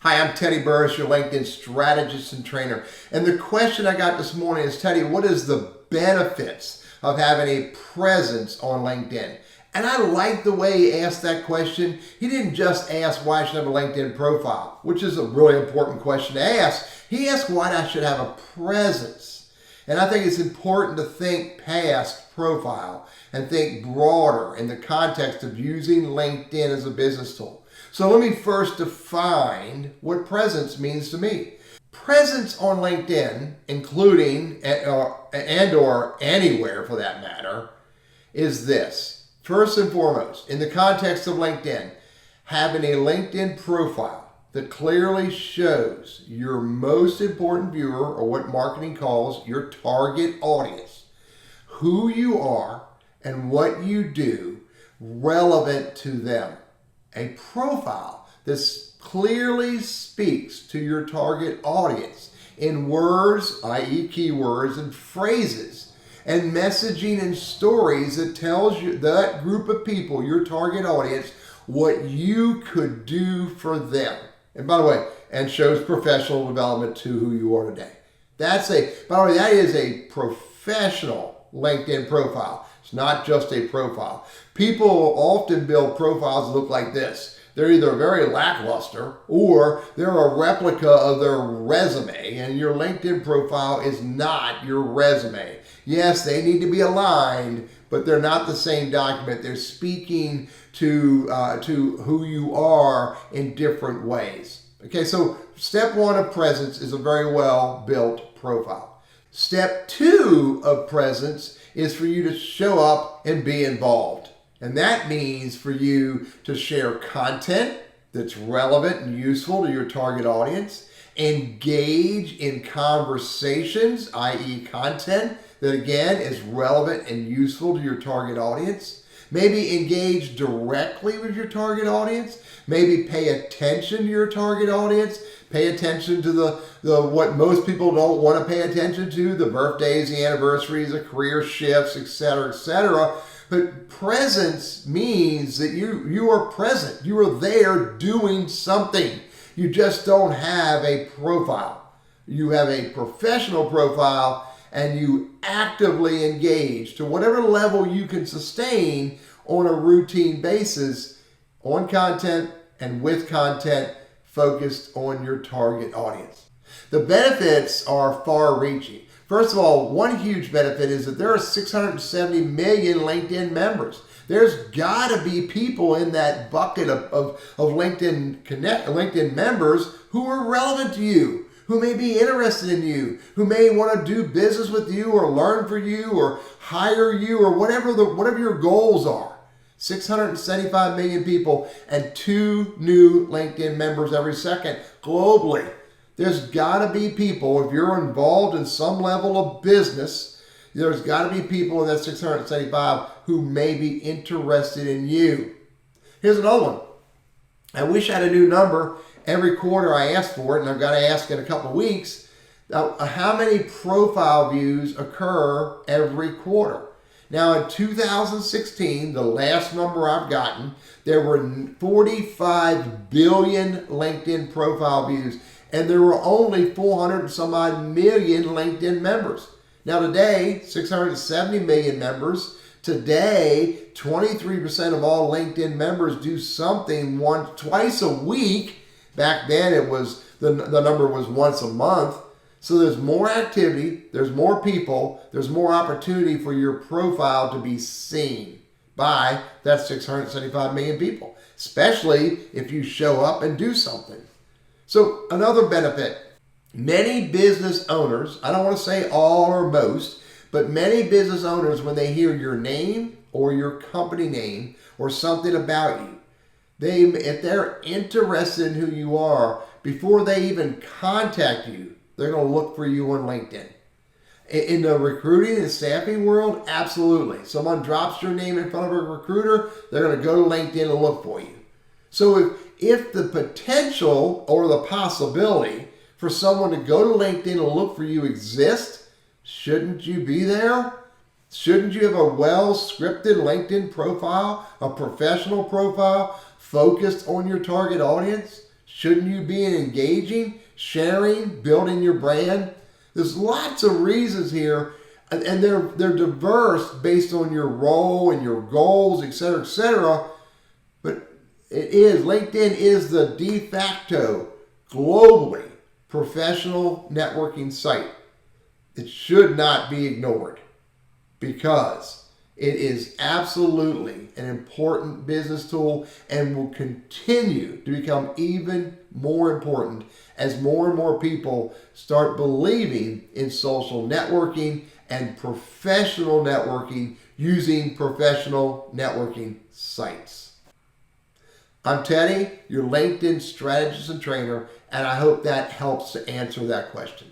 Hi, I'm Teddy Burriss, your LinkedIn strategist and trainer. And the question I got this morning is, Teddy, what is the benefits of having a presence on LinkedIn? And I like the way he asked that question. He didn't just ask why I should have a LinkedIn profile, which is a really important question to ask. He asked why I should have a presence. And I think it's important to think past profile and think broader in the context of using LinkedIn as a business tool. So let me first define what presence means to me. Presence on LinkedIn, including and or anywhere for that matter, is this. First and foremost, in the context of LinkedIn, having a LinkedIn profile that clearly shows your most important viewer, or what marketing calls your target audience, who you are and what you do relevant to them. A profile that clearly speaks to your target audience in words, i.e. keywords and phrases, and messaging and stories that tells you that group of people, your target audience, what you could do for them. And by the way, and shows professional development to who you are today. By the way, that is a professional LinkedIn profile. It's not just a profile. People often build profiles that look like this. They're either very lackluster or they're a replica of their resume, and your LinkedIn profile is not your resume. Yes, they need to be aligned, but they're not the same document. They're speaking to who you are in different ways. Okay, so step one of presence is a very well built profile. Step two of presence is for you to show up and be involved. And that means for you to share content that's relevant and useful to your target audience, engage in conversations, i.e. content that again is relevant and useful to your target audience, maybe engage directly with your target audience, maybe pay attention to your target audience, pay attention to the what most people don't want to pay attention to, the birthdays, the anniversaries, the career shifts, etc., etc. But presence means that you are present. You are there doing something. You just don't have a profile. You have a professional profile and you actively engage to whatever level you can sustain on a routine basis on content and with content focused on your target audience. The benefits are far-reaching. First of all, one huge benefit is that there are 670 million LinkedIn members. There's got to be people in that bucket of LinkedIn members who are relevant to you, who may be interested in you, who may want to do business with you or learn for you or hire you or whatever your goals are. 675 million people and 2 new LinkedIn members every second globally. There's got to be people, if you're involved in some level of business, there's got to be people in that 675 who may be interested in you. Here's another one. I wish I had a new number every quarter. I ask for it, and I've got to ask in a couple of weeks. Now, how many profile views occur every quarter? Now, in 2016, the last number I've gotten, there were 45 billion LinkedIn profile views, and there were only 400 and some odd million LinkedIn members. Now today, 670 million members. Today, 23% of all LinkedIn members do something twice a week. Back then, it was the number was once a month. So there's more activity, there's more people, there's more opportunity for your profile to be seen by that 675 million people, especially if you show up and do something. So another benefit, many business owners, I don't want to say all or most, but many business owners, when they hear your name or your company name or something about you, if they're interested in who you are, before they even contact you, they're going to look for you on LinkedIn. In the recruiting and staffing world, absolutely. Someone drops your name in front of a recruiter, they're going to go to LinkedIn and look for you. So if the potential or the possibility for someone to go to LinkedIn and look for you exists, shouldn't you be there? Shouldn't you have a well-scripted LinkedIn profile, a professional profile focused on your target audience? Shouldn't you be engaging, sharing, building your brand? There's lots of reasons here, and they're diverse based on your role and your goals, etc., etc. But LinkedIn is the de facto, globally professional networking site. It should not be ignored because it is absolutely an important business tool and will continue to become even more important as more and more people start believing in social networking and professional networking using professional networking sites. I'm Teddy, your LinkedIn strategist and trainer, and I hope that helps to answer that question.